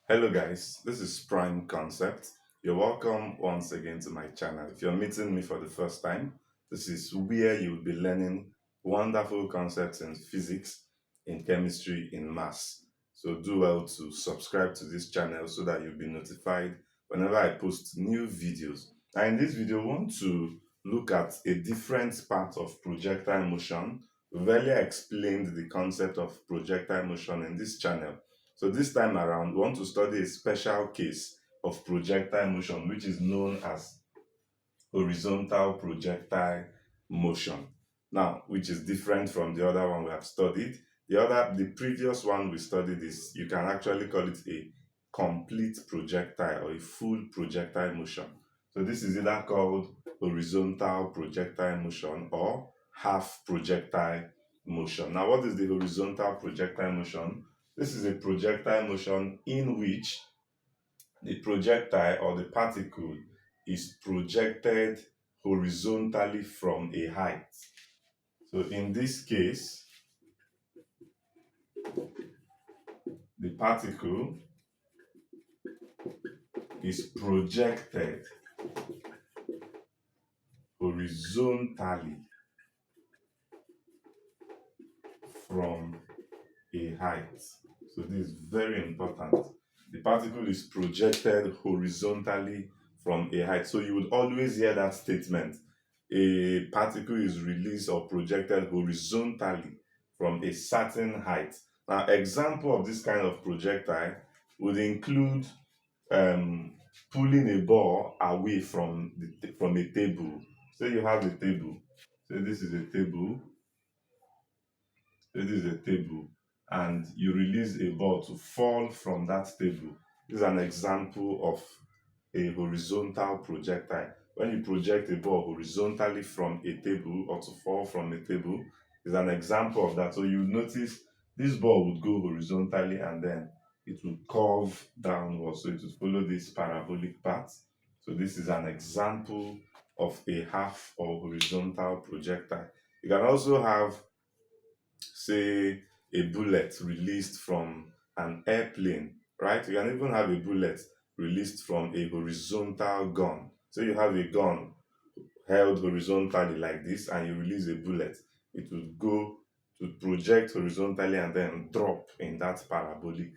Hello guys, this is Prime Concept. You're welcome once again to my channel. If you're meeting me for the first time, this is where you'll be learning wonderful concepts in physics, in chemistry, in maths. So do well to subscribe to this channel so that you'll be notified whenever I post new videos. Now in this video, I want to look at a different part of projectile motion. We've earlier explained the concept of projectile motion in this channel, so this time around, we want to study a special case of projectile motion, which is known as horizontal projectile motion. Now, which is different from the other one we have studied. The previous one we studied is, you can actually call it a complete projectile or a full projectile motion. So this is either called horizontal projectile motion or half projectile motion. Now, what is the horizontal projectile motion? This is a projectile motion in which the projectile or the particle is projected horizontally from a height. So in this case, the particle is projected horizontally from a height. So this is very important. The particle is projected horizontally from a height. So you would always hear that statement: a particle is released or projected horizontally from a certain height. Now, example of this kind of projectile would include pulling a ball away from a table. Say you have a table. Say this is a table. This is a table, and you release a ball to fall from that table. This is an example of a horizontal projectile. When you project a ball horizontally from a table or to fall from a table, is an example of that. So you notice this ball would go horizontally and then it would curve downwards. So it would follow this parabolic path. So this is an example of a half or horizontal projectile. You can also have, say, a bullet released from an airplane, right? You can even have a bullet released from a horizontal gun. So you have a gun held horizontally like this, and you release a bullet. It will go to project horizontally and then drop in that parabolic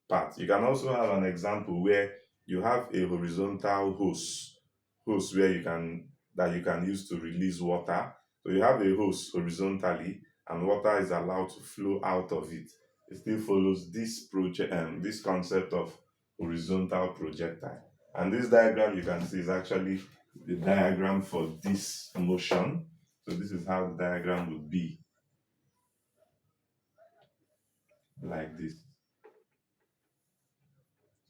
path. You can also have an example where you have a horizontal hose where you can use to release water. So you have a hose horizontally, and water is allowed to flow out of it. It still follows this concept of horizontal projectile. And this diagram you can see is actually the diagram for this motion. So this is how the diagram would be, like this.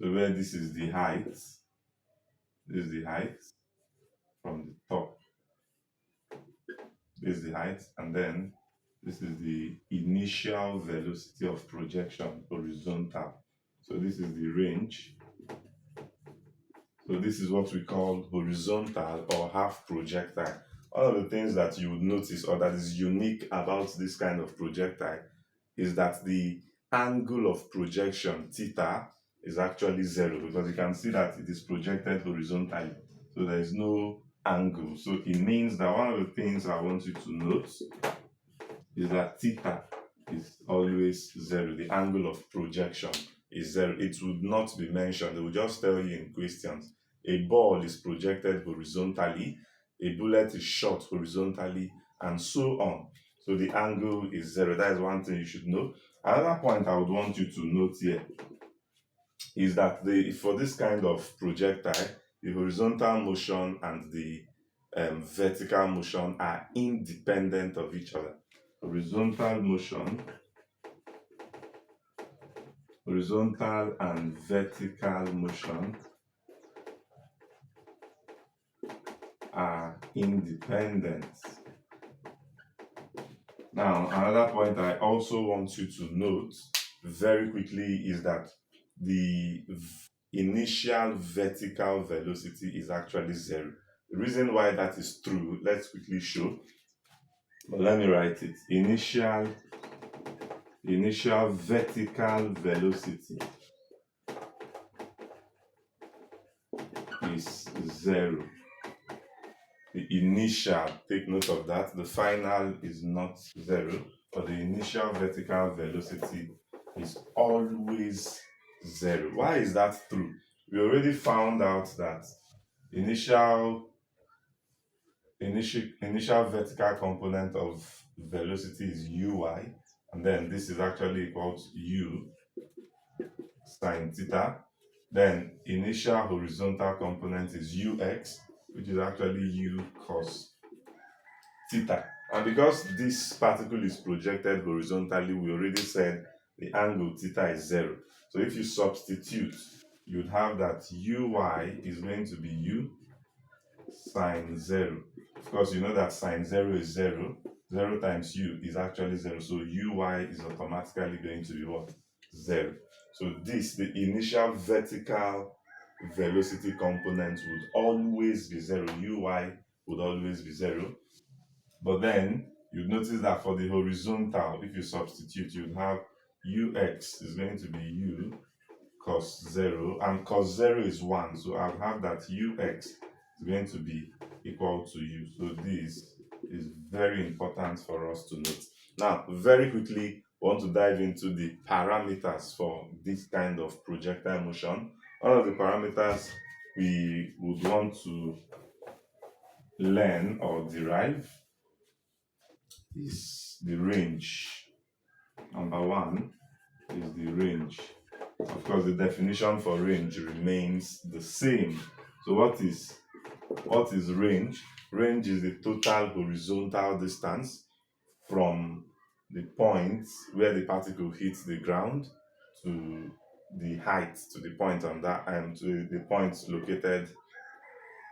So where this is the height, this is the height from the top. This is the height, and then this is the initial velocity of projection, horizontal. So this is the range. So this is what we call horizontal or half projectile. One of the things that you would notice, or that is unique about this kind of projectile, is that the angle of projection, theta, is actually zero, because you can see that it is projected horizontally. So there is no angle. So it means that one of the things I want you to note is that theta is always zero. The angle of projection is zero. It would not be mentioned. They will just tell you in questions: a ball is projected horizontally, a bullet is shot horizontally, and so on. So the angle is zero. That is one thing you should know. Another point I would want you to note here is that for this kind of projectile, the horizontal motion and the vertical motion are independent of each other. Horizontal and vertical motion are independent. Now, another point I also want you to note very quickly is that the initial vertical velocity is actually zero. The reason why that is true, let's quickly show. But let me write it. Initial vertical velocity 0. The initial, take note of that, the final is not 0, but the initial vertical velocity is always 0. Why is that true? We already found out that initial vertical component of velocity is uy, and then this is actually equal to u sine theta. Then initial horizontal component is ux, which is actually u cos theta. And because this particle is projected horizontally, we already said the angle theta is 0. So if you substitute, you'd have that uy is going to be u sine 0. Of course, you know that sine 0 is 0. 0 times u is actually 0. So uy is automatically going to be what? 0. So this, the initial vertical velocity component, would always be 0. Uy would always be 0. But then you notice that for the horizontal, if you substitute, you'd have ux is going to be u cos 0, and cos 0 is 1. So I'll have that ux is going to be equal to u. So this is very important for us to note. Now, very quickly, I want to dive into the parameters for this kind of projectile motion. One of the parameters we would want to learn or derive is the range. Number 1 is the range. Of course, the definition for range remains the same. So what is range? Range is the total horizontal distance from the point where the particle hits the ground to the height, to the point on that, and to the point located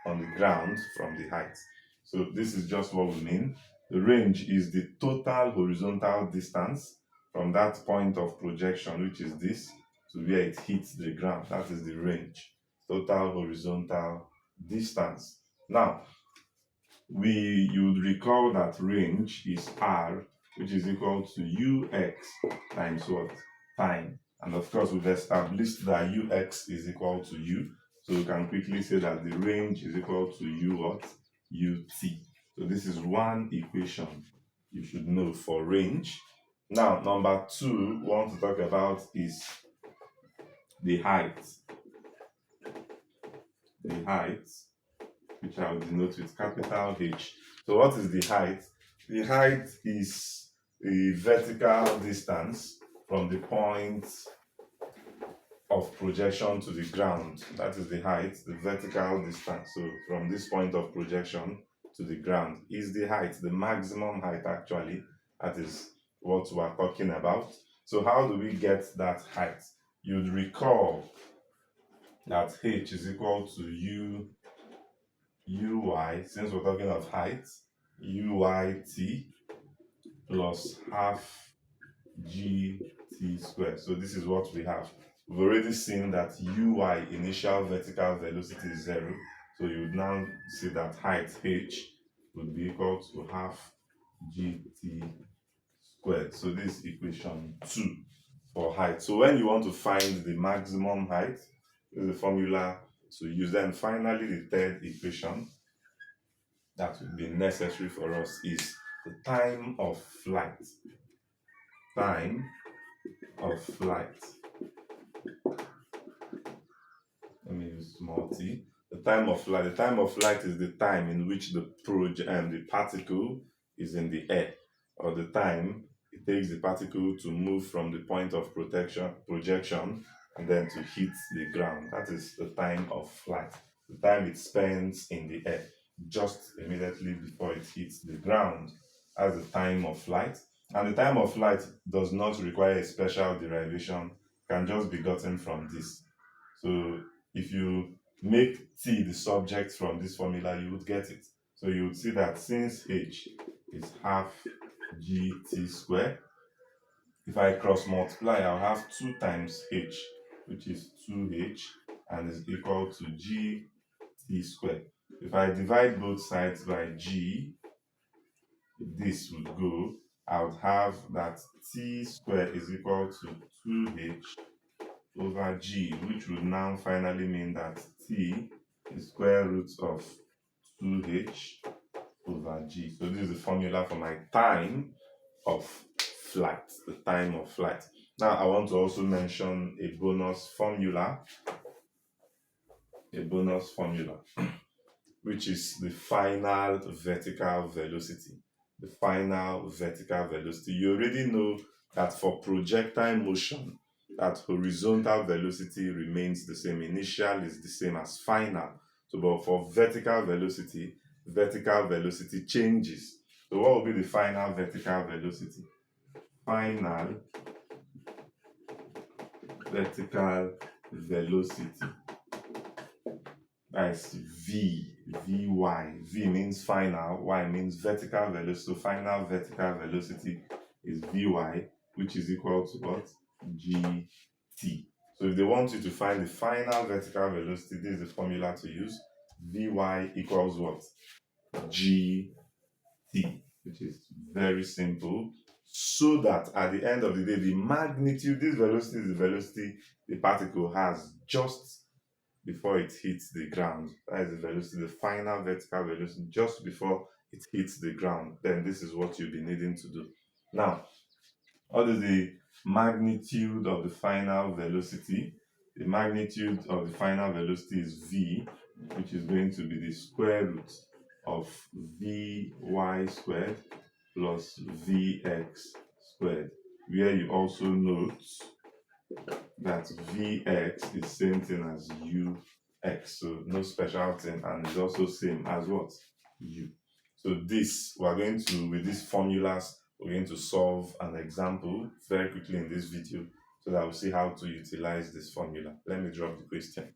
on the ground from the height. So this is just what we mean. The range is the total horizontal distance from that point of projection, which is this, to where it hits the ground. That is the range, total horizontal distance. Now, you would recall that range is r, which is equal to ux times what? Time. And of course, we've established that ux is equal to u. So we can quickly say that the range is equal to u what? Ut. So this is one equation you should know for range. Now, number 2 we want to talk about is the height. The height, which I will denote with capital H. So what is the height? The height is the vertical distance from the point of projection to the ground. That is the height, the vertical distance. So from this point of projection to the ground is the height, the maximum height actually. That is what we are talking about. So how do we get that height? You'd recall that H is equal to uy, since we're talking of height, uyt plus half gt squared. So this is what we have. We've already seen that uy, initial vertical velocity, is 0. So you would now see that height h would be equal to half gt squared. So this is equation 2 for height. So when you want to find the maximum height, this is the formula to use. Then finally, the third equation that would be necessary for us is the time of flight. Time of flight. Let me use small t. The time of flight. The time of flight is the time in which the particle is in the air, or the time it takes the particle to move from the point of projection and then to hit the ground. That is the time of flight. The time it spends in the air just immediately before it hits the ground as the time of flight. And the time of flight does not require a special derivation, can just be gotten from this. So if you make t the subject from this formula, you would get it. So you would see that since h is half gt squared, if I cross multiply, I'll have 2 times h, which is 2h, and is equal to gt squared. If I divide both sides by g, this would go. I would have that t squared is equal to 2h over g, which would now finally mean that t the square root of 2h over g. So this is the formula for my time of flight, the time of flight. Now I want to also mention a bonus formula, which is the final vertical velocity. The final vertical velocity. You already know that for projectile motion, that horizontal velocity remains the same. Initial is the same as final. So, but for vertical velocity changes. So, what will be the final vertical velocity? Final vertical velocity. That's Vy. V means final, Y means vertical velocity. So final vertical velocity is Vy, which is equal to what? Gt. So if they want you to find the final vertical velocity, this is the formula to use. Vy equals what? Gt, which is very simple. So that at the end of the day, the magnitude, this velocity is the velocity the particle has just before it hits the ground. That is the velocity, the final vertical velocity just before it hits the ground. Then this is what you'll be needing to do. Now, what is the magnitude of the final velocity? The magnitude of the final velocity is v, which is going to be the square root of vy squared plus vx squared, where you also note that Vx is same thing as Ux, so no special thing, and it's also same as what? U. So this, we're going to, with these formulas, we're going to solve an example very quickly in this video so that we'll see how to utilize this formula. Let me drop the question.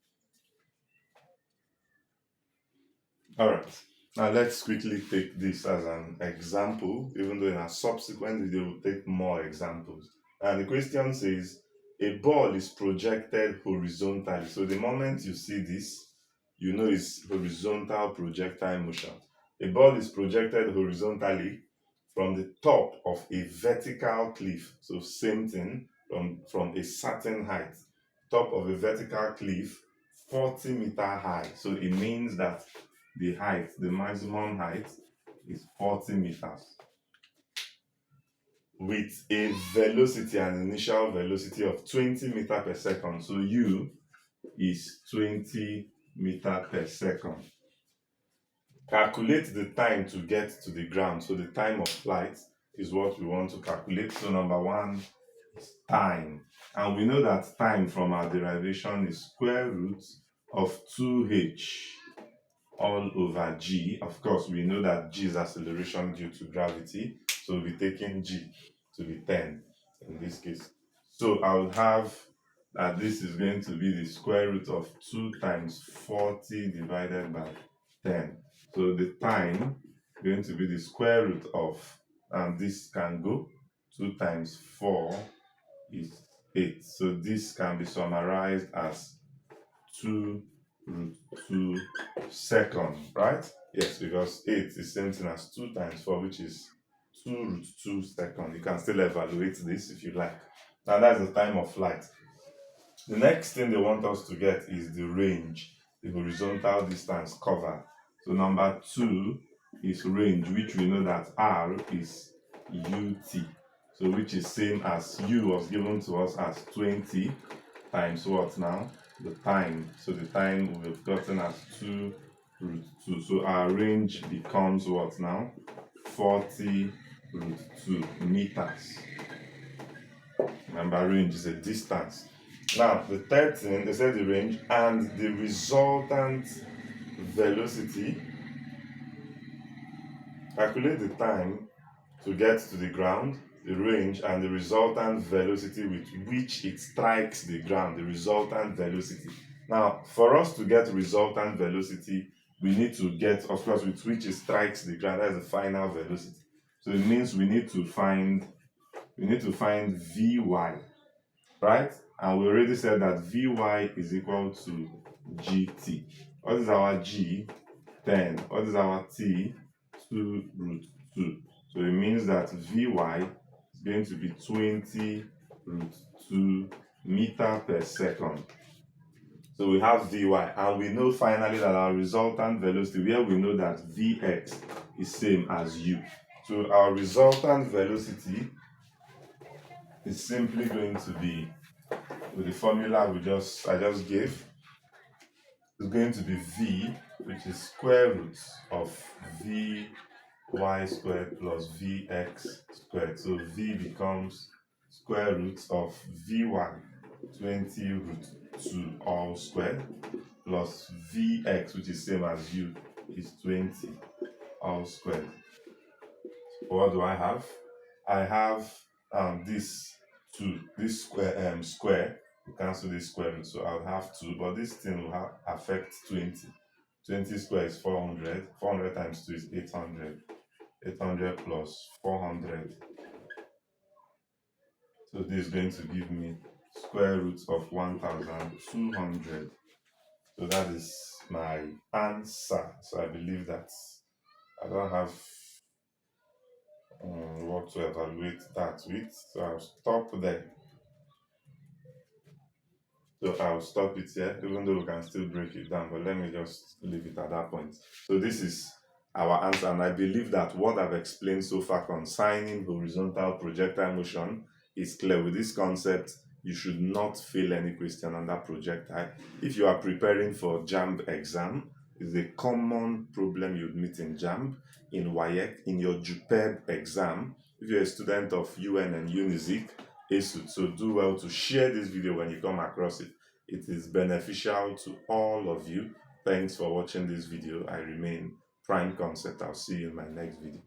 All right, now let's quickly take this as an example, even though in a subsequent video we'll take more examples. And the question says, a ball is projected horizontally. So the moment you see this, you know it's horizontal projectile motion. A ball is projected horizontally from the top of a vertical cliff. So same thing, from a certain height. Top of a vertical cliff, 40-meter high. So it means that the height, the maximum height is 40 meters with a velocity, an initial velocity of 20 meters per second. So u is 20 meters per second. Calculate the time to get to the ground. So the time of flight is what we want to calculate. So number one is time. And we know that time from our derivation is square root of 2h all over g. Of course, we know that g is acceleration due to gravity, so we'll be taking g to be 10 in this case. So I'll have that this is going to be the square root of 2 times 40 divided by 10. So the time is going to be the square root of, and this can go, 2 times 4 is 8. So this can be summarized as 2 root 2 second, right? Yes, because 8 is same thing as 2 times 4, which is 2 root 2 second. You can still evaluate this if you like. And that's the time of flight. The next thing they want us to get is the range, the horizontal distance covered. So number 2 is range, which we know that r is ut. So which is same as u was given to us as 20 times what now? The time. So the time we've gotten as 2 root 2. So our range becomes what now? 40 root 2 meters. Remember, range is a distance. Now, the third thing, they said the range and the resultant velocity. Calculate the time to get to the ground, the range, and the resultant velocity with which it strikes the ground, the resultant velocity. Now, for us to get resultant velocity, we need to get, of course, with which it strikes the ground. That's the final velocity. So it means we need to find Vy, right? And we already said that Vy is equal to Gt. What is our G? 10. What is our T? 2 root 2. So it means that Vy is going to be 20 root 2 meter per second. So we have Vy, and we know finally that our resultant velocity, where we know that Vx is same as u. So our resultant velocity is simply going to be, with the formula I just gave, is going to be V, which is square root of Vy squared plus Vx squared. So V becomes square root of Vy 20 root 2 all squared plus Vx, which is same as u, is 20 all squared. What do I have? I have this 2, this square, cancel this square root, so I'll have 2, but this thing will affect 20. 20 squared is 400. 400 times 2 is 800. 800 plus 400. So this is going to give me square root of 1200. So that is my answer. So I believe that I don't have what to evaluate that with. So I'll stop there. So I'll stop it here, even though we can still break it down, but let me just leave it at that point. So this is our answer, and I believe that what I've explained so far concerning horizontal projectile motion is clear. With this concept, you should not fail any question under projectile. If you are preparing for JAMB exam, it's a common problem you'd meet in JAMB, in WAEC, in your JUPEB exam. If you're a student of UN and UNIZIK, so do well to share this video when you come across it. It is beneficial to all of you. Thanks for watching this video. I remain Prime Concept. I'll see you in my next video.